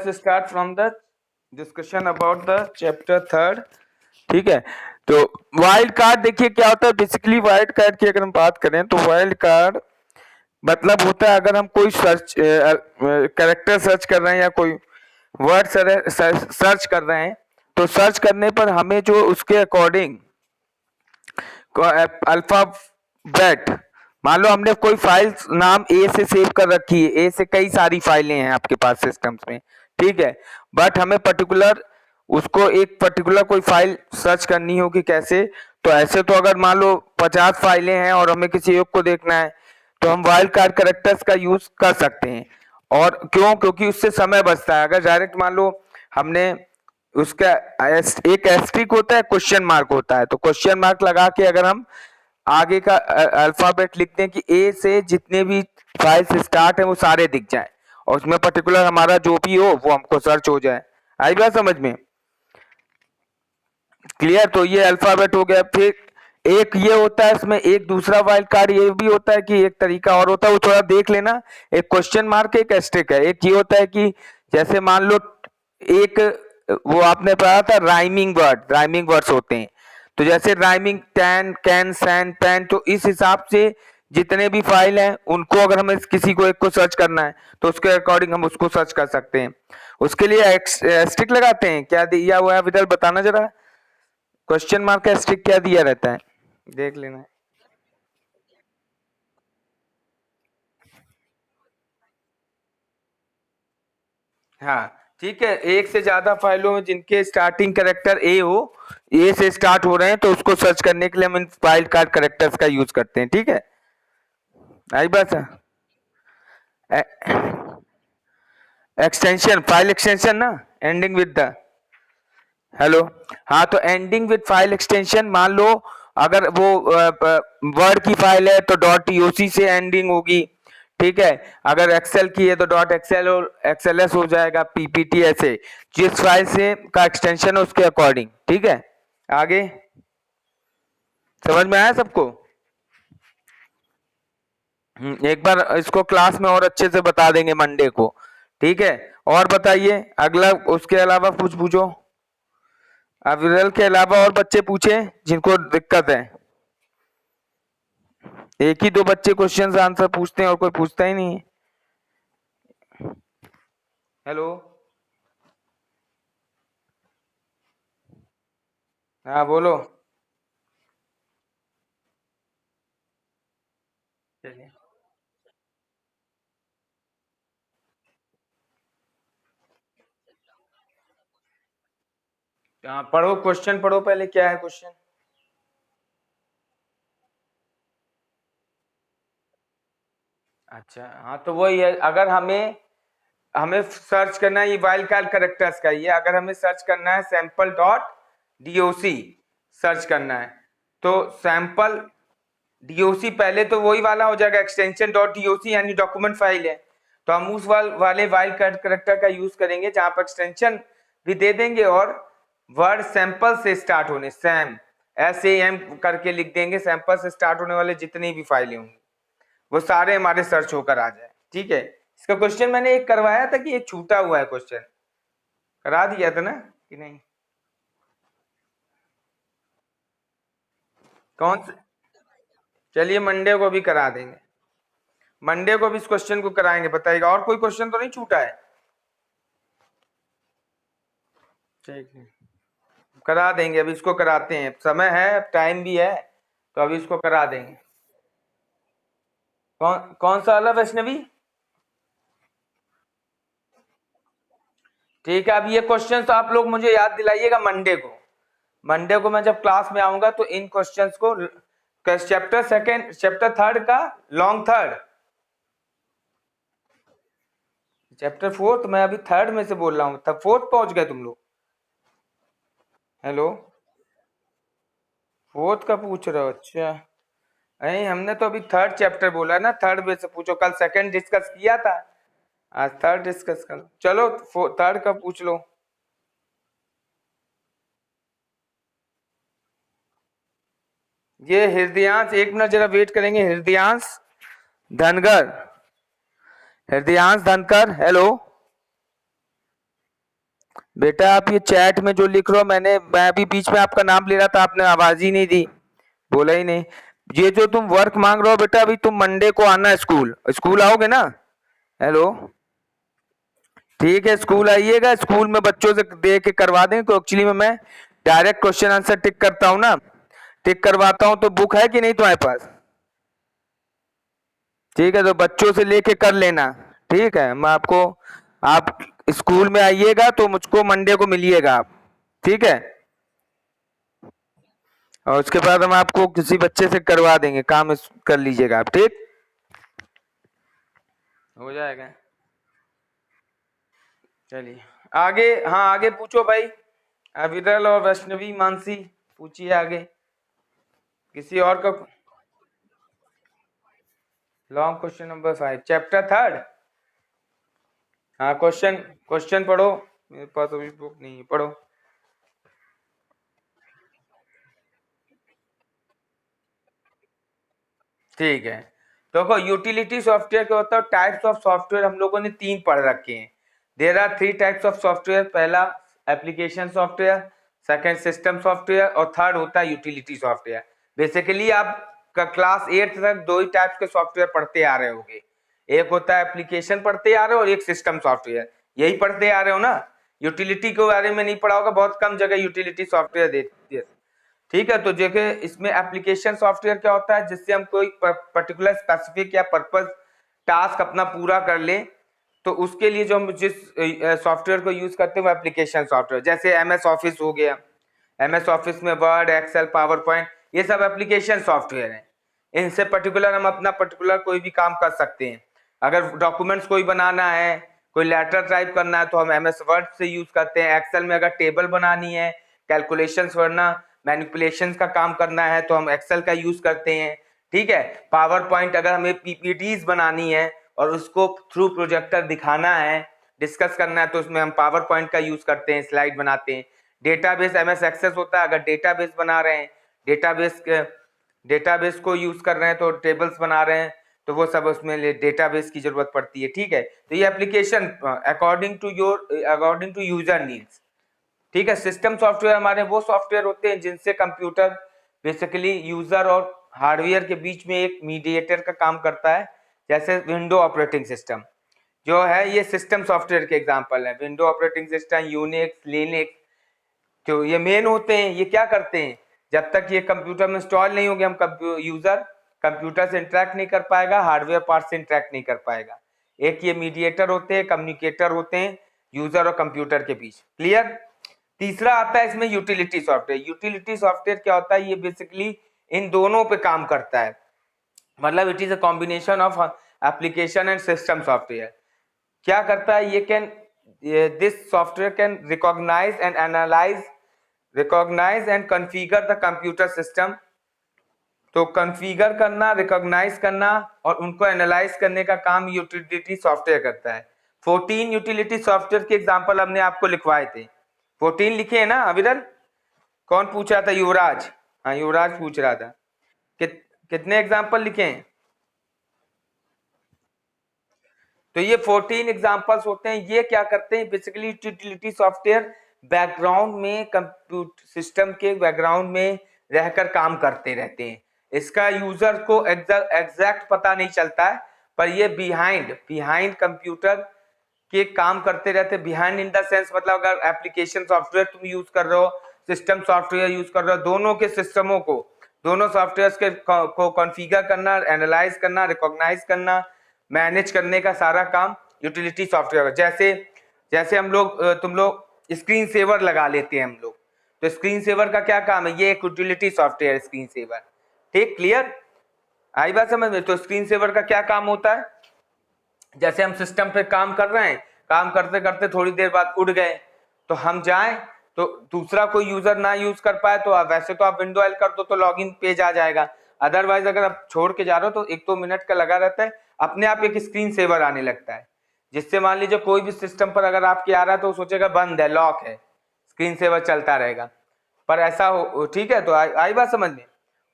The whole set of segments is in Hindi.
Let's start from the discussion about the chapter third. ठीक है, तो वाइल्ड कार्ड देखिए क्या होता है। बेसिकली वाइल्ड कार्ड की अगर हम बात करें तो वाइल्ड कार्ड मतलब होता है अगर हम कोई सर्च कैरेक्टर सर्च कर रहे हैं या कोई वर्ड सर्च कर रहे हैं, तो सर्च करने पर हमें जो उसके अकॉर्डिंग अल्फाबेट, मान लो हमने कोई फाइल नाम ए से सेव कर रखी है, ए से कई सारी फाइलें हैं आपके पास सिस्टम्स में, ठीक है, बट हमें पर्टिकुलर उसको एक पर्टिकुलर कोई फाइल सर्च करनी होगी। कैसे? तो ऐसे तो अगर मान लो 50 फाइलें हैं और हमें किसी एक को देखना है तो हम वाइल्ड कार्ड कैरेक्टर्स का यूज कर सकते हैं। और क्यों? क्योंकि उससे समय बचता है। अगर डायरेक्ट मान लो हमने उसका एक एस्ट्रिक होता है, क्वेश्चन मार्क होता है, तो क्वेश्चन मार्क लगा के अगर हम आगे का अल्फाबेट लिखते हैं कि ए से जितने भी फाइल्स स्टार्ट है वो सारे दिख जाए और उसमें पर्टिकुलर हमारा जो भी हो वो हमको सर्च हो जाए। आई बात समझ में? क्लियर? तो ये अल्फाबेट हो गया। फिर एक ये होता है इसमें एक दूसरा वाइल्ड कार्ड ये भी होता है कि एक तरीका और होता है, वो थोड़ा देख लेना। एक क्वेश्चन मार्क एक एस्ट्रिक है। एक ये होता है कि जैसे मान लो एक वो आपने पढ़ा था राइमिंग वर्ड्स होते हैं, तो जैसे rhyming tan can san pan, तो इस हिसाब से जितने भी फाइल हैं उनको अगर हमें किसी को एक को सर्च करना है तो उसके अकॉर्डिंग हम उसको सर्च कर सकते हैं। उसके लिए एस्ट्रिक लगाते हैं। क्या दिया हुआ है विदल, बताना जरा। क्वेश्चन मार्क का एस्ट्रिक क्या दिया रहता है, देख लेना। हाँ ठीक है, एक से ज्यादा फाइलों में जिनके स्टार्टिंग कैरेक्टर ए हो, ए से स्टार्ट हो रहे हैं, तो उसको सर्च करने के लिए हम इन फाइल कार्ड कैरेक्टर्स का यूज करते हैं। ठीक है, आई बात है। एक्सटेंशन, फाइल एक्सटेंशन ना, एंडिंग विद द, हेलो, हाँ, तो एंडिंग विद फाइल एक्सटेंशन, मान लो अगर वो वर्ड की फाइल है तो डॉट टीओसी से एंडिंग होगी। ठीक है, अगर एक्सेल की है तो डॉट एक्सेल और एक्सएलएस हो जाएगा, पीपीटी, ऐसे जिस फाइल से का एक्सटेंशन है उसके अकॉर्डिंग। ठीक है, आगे समझ में आया सबको? एक बार इसको क्लास में और अच्छे से बता देंगे मंडे को। ठीक है, और बताइए अगला, उसके अलावा कुछ पूछो। अविरल के अलावा और बच्चे पूछे जिनको दिक्कत है। एक ही दो बच्चे क्वेश्चन आंसर पूछते हैं और कोई पूछता ही नहीं है। हेलो, हाँ बोलो। चलिए, हाँ पढ़ो, क्वेश्चन पढ़ो पहले, क्या है क्वेश्चन। अच्छा हाँ, तो वही है। अगर हमें हमें सर्च करना है, ये वाइल्ड कार्ड कैरेक्टर्स का ही है। अगर हमें सर्च करना है सैंपल डॉट डीओसी सर्च करना है, तो सैंपल डीओसी पहले तो वही वाला हो जाएगा, एक्सटेंशन डॉट डीओसी यानी डॉक्यूमेंट फाइल है। तो हम उस वाले वाइल्ड कार्ड कैरेक्टर का यूज करेंगे जहां पर एक्सटेंशन भी दे देंगे और वर्ड सैंपल से स्टार्ट होने, सैम SAM करके लिख देंगे। सैंपल से स्टार्ट होने वाले जितनी भी फाइलें होंगी वो सारे हमारे सर्च होकर आ जाए। ठीक है, इसका क्वेश्चन मैंने एक करवाया था कि एक छूटा हुआ है क्वेश्चन, करा दिया था ना कि नहीं? कौन से? चलिए मंडे को भी करा देंगे, मंडे को भी इस क्वेश्चन को कराएंगे। बताइएगा, और कोई क्वेश्चन तो नहीं छूटा है? ठीक है, करा देंगे, अभी इसको कराते हैं, समय है, टाइम भी है, तो अभी इसको करा देंगे। कौन कौन सा वाला वैष्णवी? ठीक है, अब ये क्वेश्चन तो आप लोग मुझे याद दिलाइएगा मंडे को। मंडे को मैं जब क्लास में आऊंगा तो इन क्वेश्चंस को, चैप्टर सेकंड, चैप्टर थर्ड का लॉन्ग थर्ड, चैप्टर फोर्थ, मैं अभी थर्ड में से बोल रहा हूँ, तब फोर्थ पहुंच गए तुम लोग। हेलो, फोर्थ का पूछ रहे हो? अच्छा, नहीं हमने तो अभी थर्ड चैप्टर बोला ना, थर्ड में से पूछो। कल सेकंड डिस्कस किया था, आज थर्ड डिस्कस कर। चलो थर्ड का पूछ लो। ये हृदयांश, एक मिनट जरा वेट करेंगे। हृदयांश धनगर, हृदयांश धनकर, हेलो। बेटा आप ये चैट में जो लिख रहे हो, मैं अभी बीच में आपका नाम ले रहा था, आपने आवाज ही नहीं दी, बोला ही नहीं। ये जो तुम वर्क मांग रहे हो बेटा, अभी तुम मंडे को आना है स्कूल, स्कूल आओगे ना? हेलो, ठीक है स्कूल आइएगा, स्कूल में बच्चों से दे के करवा देंगे। तो एक्चुअली में मैं डायरेक्ट क्वेश्चन आंसर टिक करता हूँ ना, टिक करवाता हूँ। तो बुक है कि नहीं तुम्हारे पास? ठीक है, तो बच्चों से लेके कर लेना। ठीक है, मैं आपको, आप स्कूल में आइएगा तो मुझको मंडे को मिलिएगा आप। ठीक है, और उसके बाद हम आपको किसी बच्चे से करवा देंगे काम, कर लीजिएगा आप। ठीक हो जाएगा। चलिए आगे, हाँ आगे पूछो भाई। विरल और वैष्णवी मानसी, पूछिए आगे किसी और का। Long question number 5, chapter 3। हाँ क्वेश्चन, क्वेश्चन पढ़ो। मेरे पास अभी बुक नहीं है, पढ़ो। ठीक है, देखो यूटिलिटी सॉफ्टवेयर क्या होता है, टाइप्स ऑफ सॉफ्टवेयर हम लोगों ने 3 पढ़ रखे हैं। There are 3 types of software. पहला application software, second system software, और थर्ड होता है यूटिलिटी सॉफ्टवेयर। बेसिकली आप का क्लास 8 तक 2 ही टाइप्स के सॉफ्टवेयर पढ़ते आ रहे होगे। एक होता है एप्लीकेशन पढ़ते आ रहे हो, और एक सिस्टम सॉफ्टवेयर, यही पढ़ते आ रहे हो ना। यूटिलिटी के बारे में नहीं पढ़ा होगा, बहुत कम जगह यूटिलिटी सॉफ्टवेयर देती है। ठीक है, तो देखिए इसमें एप्लीकेशन सॉफ्टवेयर क्या होता है, जिससे हम कोई पर्टिकुलर स्पेसिफिक या पर्पस टास्क अपना पूरा कर ले, तो उसके लिए जो हम जिस सॉफ्टवेयर को यूज करते हैं वो एप्लीकेशन सॉफ्टवेयर। जैसे एमएस ऑफिस हो गया, एमएस ऑफिस में वर्ड, एक्सेल, पावर पॉइंट, ये सब एप्लीकेशन सॉफ्टवेयर हैं। इनसे पर्टिकुलर हम अपना पर्टिकुलर कोई भी काम कर सकते हैं। अगर डॉक्यूमेंट्स कोई बनाना है, कोई लेटर टाइप करना है, तो हम एमएस वर्ड से यूज करते हैं। एक्सेल में अगर टेबल बनानी है, कैलकुलेशंस करना, मैनिपुलेशन का काम करना है, तो हम एक्सेल का यूज करते हैं। ठीक है, पावर पॉइंट अगर हमें पीपीटीज बनानी है और उसको थ्रू प्रोजेक्टर दिखाना है, डिस्कस करना है, तो उसमें हम पावर पॉइंट का यूज करते हैं, स्लाइड बनाते हैं। डेटाबेस एमएस एक्सेस होता है, अगर डेटाबेस बना रहे हैं, डेटाबेस डेटाबेस को यूज कर रहे हैं, तो टेबल्स बना रहे हैं, तो वो सब उसमें डेटाबेस की जरूरत पड़ती है। ठीक है, तो ये application according to user needs. ठीक है, सिस्टम सॉफ्टवेयर हमारे वो सॉफ्टवेयर होते हैं जिनसे कंप्यूटर बेसिकली यूजर और हार्डवेयर के बीच में एक मीडिएटर का काम करता है। जैसे विंडो ऑपरेटिंग सिस्टम जो है, ये सिस्टम सॉफ्टवेयर के एग्जांपल है। Window operating system, Unix, Linux, तो ये मेन होते हैं। ये क्या करते हैं, जब तक ये कंप्यूटर में इंस्टॉल नहीं होंगे, हम यूजर कंप्यूटर से इंटरेक्ट नहीं कर पाएगा, हार्डवेयर पार्ट से इंटरेक्ट नहीं कर पाएगा। एक ये मीडिएटर होते हैं, कम्युनिकेटर होते हैं यूजर और कंप्यूटर के बीच। क्लियर? तीसरा आता है इसमें यूटिलिटी सॉफ्टवेयर। यूटिलिटी सॉफ्टवेयर क्या होता है, ये बेसिकली इन दोनों पे काम करता है। मतलब it is a combination of application and system software. क्या करता है, ये can, this software can recognize and configure the computer system. तो कॉन्फ़िगर करना, रिकॉग्नाइज करना और उनको एनालाइज करने का काम यूटिलिटी सॉफ्टवेयर करता है। 14 यूटिलिटी सॉफ्टवेयर के एग्जांपल हमने आपको लिखवाए थे। 14 लिखे हैं ना अविरल? कौन पूछ रहा था? युवराज। हाँ युवराज पूछ रहा था। कितने एग्जांपल लिखे हैं? तो ये 14 एग्जांपल्स होते हैं। ये क्या करते हैं, बेसिकली यूटिलिटी सॉफ्टवेयर बैकग्राउंड में, कंप्यूटर सिस्टम के बैकग्राउंड में रहकर काम करते रहते हैं। इसका यूजर को एग्जैक्ट पता नहीं चलता है, पर ये बिहाइंड बिहाइंड कंप्यूटर के काम करते रहते। बिहाइंड इन द सेंस, मतलब अगर एप्लीकेशन सॉफ्टवेयर तुम यूज कर रहे हो, सिस्टम सॉफ्टवेयर यूज कर रहे हो, दोनों के सिस्टमों को, दोनों सॉफ्टवेयर के को कॉन्फ़िगर करना, एनालाइज करना, रिकॉग्नाइज करना, मैनेज करने का सारा काम यूटिलिटी सॉफ्टवेयर। जैसे जैसे हम लोग, तुम लोग स्क्रीन सेवर लगा लेते हैं हम लोग, तो स्क्रीन सेवर का क्या काम है, ये एक यूटिलिटी सॉफ्टवेयर स्क्रीन सेवर। ठीक, क्लियर? आई बात समझ में? तो स्क्रीन सेवर का क्या काम होता है, जैसे हम सिस्टम पे काम कर रहे हैं, काम करते करते थोड़ी देर बाद उड़ गए, तो हम जाएं तो दूसरा कोई यूजर ना यूज कर पाए, तो वैसे तो आप विंडो एल कर दो तो लॉगिन पेज आ जाएगा। अदरवाइज अगर आप छोड़ के जा रहे हो तो 1-2 मिनट का लगा रहता है, अपने आप एक स्क्रीन सेवर आने लगता है, जिससे मान लीजिए कोई भी सिस्टम पर अगर आपके आ रहा है तो सोचेगा बंद है, लॉक है, स्क्रीन सेवर चलता रहेगा। पर ऐसा हो, ठीक है, तो आई बात समझ में?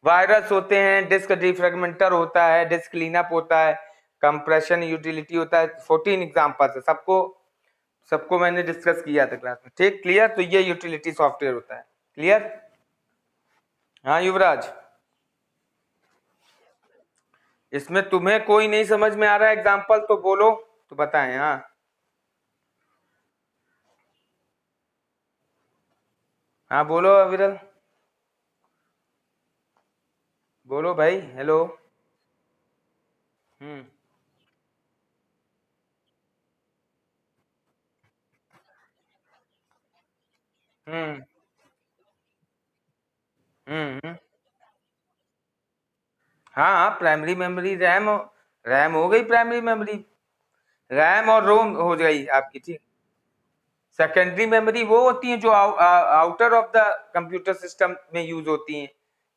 वायरस होते हैं, डिस्क डिफ्रेगमेंटर होता है, डिस्क क्लीनअप होता है, कंप्रेशन यूटिलिटी होता है। 14 एग्जांपल्स है, सबको सबको मैंने डिस्कस किया था क्लास में, ठीक, क्लियर। तो ये यूटिलिटी सॉफ्टवेयर होता है, क्लियर। हाँ युवराज, इसमें तुम्हें कोई नहीं समझ में आ रहा है एग्जाम्पल तो बोलो, तो बताएं। हाँ हाँ बोलो अविरल, बोलो भाई, हेलो। हम्म हम्म हम्म। हाँ हाँ, प्राइमरी मेमोरी रैम, रैम हो गई प्राइमरी मेमोरी, रैम और रोम हो गई आपकी, ठीक। सेकेंडरी मेमोरी वो होती है जो outer of the computer system में यूज होती हैं।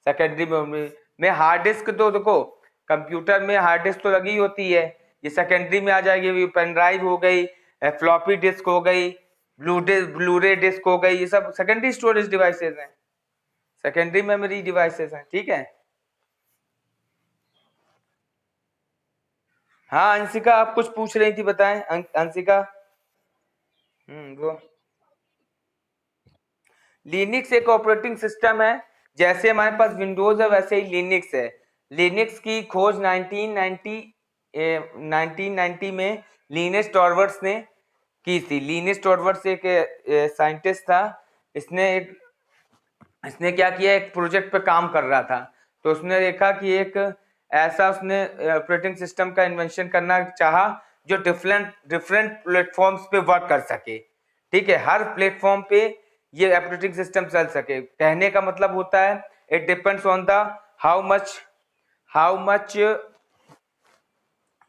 सेकेंडरी मेमोरी में हार्ड डिस्क, तो देखो कंप्यूटर में हार्ड डिस्क तो लगी होती है, ये सेकेंडरी में आ जाएगी, पेन ड्राइव हो गई, फ्लॉपी डिस्क हो गई, ब्लूरे डिस्क हो गई, ये सब सेकेंडरी स्टोरेज डिवाइसेस हैं, सेकेंडरी मेमोरी डिवाइसेस हैं, ठीक है। हाँ अंशिका, आप कुछ पूछ रही थी, बताएं अंशिका। वो लिनक्स एक ऑपरेटिंग सिस्टम है, जैसे हमारे पास विंडोज है वैसे ही लिनक्स है। लिनक्स की खोज 1990 में लिनस टॉर्वर्ट्स ने की थी। लिनस टॉर्वर्ट्स एक साइंटिस्ट था, इसने एक इसने क्या किया, एक प्रोजेक्ट पे काम कर रहा था, तो उसने देखा कि एक ऐसा उसने ऑपरेटिंग सिस्टम का इन्वेंशन करना चाहा जो डिफरेंट डिफरेंट प्लेटफॉर्म्स पे वर्क कर सके, ठीक है, हर प्लेटफॉर्म पे ये ऑपरेटिंग सिस्टम चल सके। कहने का मतलब होता है it depends on the how much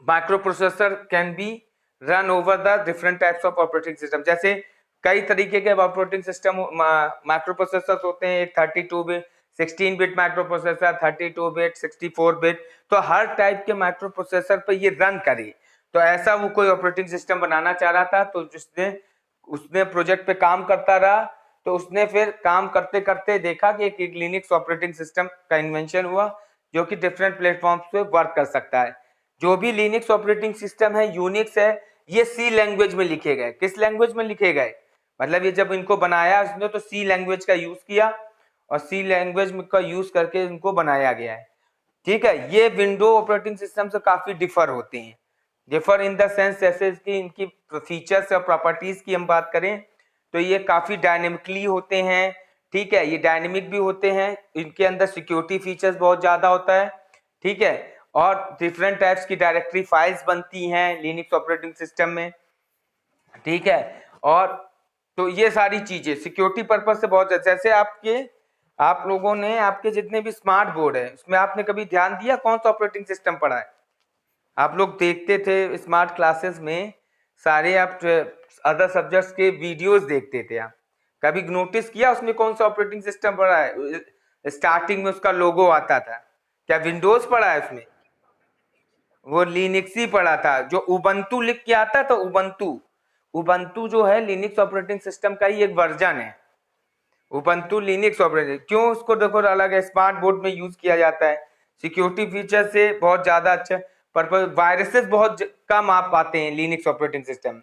micro processor can be run over the different types of operating system. जैसे कई तरीके के ऑपरेटिंग सिस्टम माइक्रो प्रोसेसर होते हैं, एक 32 bit 16 bit micro processor, 32 bit, 64 bit, तो हर टाइप के माइक्रो प्रोसेसर पर ये रन करे। तो ऐसा वो कोई ऑपरेटिंग सिस्टम बनाना चाह रहा था, तो जिसने उसने प्रोजेक्ट पे काम करता रहा, तो उसने फिर काम करते करते देखा कि एक लिनक्स ऑपरेटिंग सिस्टम का इन्वेंशन हुआ जो कि डिफरेंट प्लेटफॉर्म्स पे वर्क कर सकता है। जो भी लिनक्स ऑपरेटिंग सिस्टम है, यूनिक्स है, ये सी लैंग्वेज में लिखे गए। किस लैंग्वेज में लिखे गए, मतलब ये जब इनको बनाया उसने तो सी लैंग्वेज का यूज किया, और सी लैंग्वेज का यूज करके इनको बनाया गया है, ठीक है। ये विंडो ऑपरेटिंग सिस्टम से काफी डिफर होते हैं, डिफर इन द सेंस जैसे कि इनकी फीचर्स और प्रॉपर्टीज की हम बात करें तो ये काफी डायनेमिकली होते हैं, ठीक है, ये डायनेमिक भी होते हैं, इनके अंदर सिक्योरिटी फीचर्स बहुत ज्यादा होता है, ठीक है, और डिफरेंट टाइप्स की डायरेक्टरी फाइल्स बनती हैं लिनक्स ऑपरेटिंग सिस्टम में, ठीक है। और तो ये सारी चीजें सिक्योरिटी पर्पज से बहुत, जैसे आप लोगों ने आपके जितने भी स्मार्ट बोर्ड है उसमें आपने कभी ध्यान दिया कौन सा ऑपरेटिंग सिस्टम पढ़ा है? आप लोग देखते थे स्मार्ट क्लासेस में, सारे आप अदर सब्जेक्ट्स के वीडियोस देखते थे, आप कभी नोटिस किया उसमें कौन सा ऑपरेटिंग सिस्टम पड़ा है? स्टार्टिंग में उसका लोगो आता था, क्या विंडोज पड़ा है उसमें? वो लिनक्स ही पड़ा था, जो उबंटू लिख के आता था, उबंटू, उबंटू जो है लिनक्स ऑपरेटिंग सिस्टम का ही एक वर्जन है, उबंटू लिनक्स ऑपरेटिंग। क्यों उसको देखो अलग है, स्मार्ट बोर्ड में यूज किया जाता है, सिक्योरिटी फीचर से बहुत ज्यादा अच्छा, पर वायरसेस बहुत कम आ पाते हैं लिनक्स ऑपरेटिंग सिस्टम।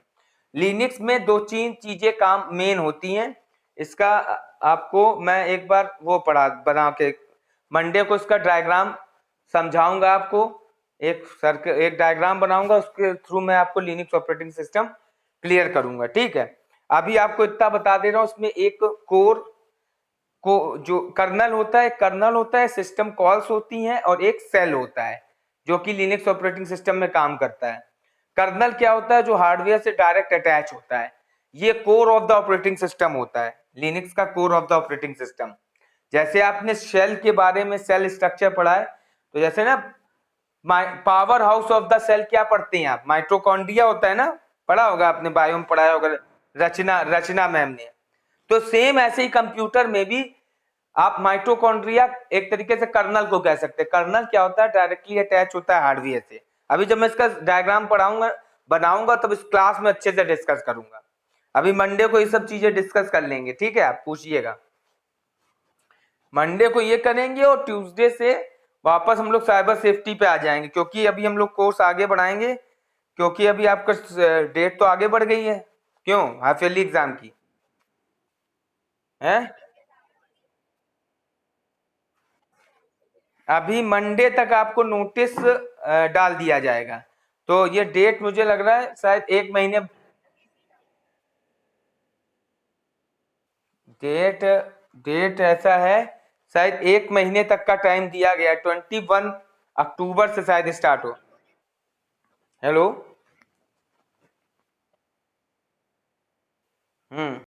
लिनक्स में दो तीन चीजें काम मेन होती हैं, इसका आपको मैं एक बार वो पढ़ा बना के मंडे को इसका डायग्राम समझाऊंगा आपको, एक डायग्राम बनाऊंगा, उसके थ्रू मैं आपको लिनक्स ऑपरेटिंग सिस्टम क्लियर करूंगा, ठीक है। अभी आपको इतना बता दे रहा हूं, उसमें एक कोर को जो कर्नल होता है, सिस्टम कॉल्स होती हैं, और एक सेल होता है जो कि लिनक्स ऑपरेटिंग सिस्टम में काम करता है। कर्नल क्या होता है, जो हार्डवेयर से डायरेक्ट अटैच होता है, ये core of the operating system होता है, लिनक्स का core of the operating system. जैसे आपने शेल के बारे में, सेल स्ट्रक्चर पढ़ा है, तो जैसे ना power house of the cell क्या पढ़ते हैं आप, माइटोकॉन्ड्रिया होता है ना, पढ़ा होगा आपने, बायोम पढ़ाया होगा, रचना रचना मैम ने। तो सेम ऐसे ही कंप्यूटर में भी आप माइटोकॉन्ड्रिया एक तरीके से कर्नल को कह सकते हैं। कर्नल क्या होता है, डायरेक्टली अटैच होता है हार्डवेयर से। अभी जब मैं इसका डायग्राम पढ़ाऊंगा बनाऊंगा तब इस क्लास में अच्छे से डिस्कस करूंगा, अभी मंडे को ये सब चीजें डिस्कस कर लेंगे, ठीक है, आप पूछिएगा। मंडे को ये करेंगे और ट्यूसडे से वापस हम लोग साइबर सेफ्टी पे आ जाएंगे, क्योंकि अभी हम लोग कोर्स आगे बढ़ाएंगे, क्योंकि अभी आपका डेट तो आगे बढ़ गई है, क्यों हाफ ईयरली एग्जाम की है? अभी मंडे तक आपको नोटिस डाल दिया जाएगा। तो ये डेट मुझे लग रहा है शायद एक महीने। डेट डेट ऐसा है, शायद एक महीने तक का टाइम दिया गया, 21 अक्टूबर से शायद स्टार्ट हो। हेलो। हम्म।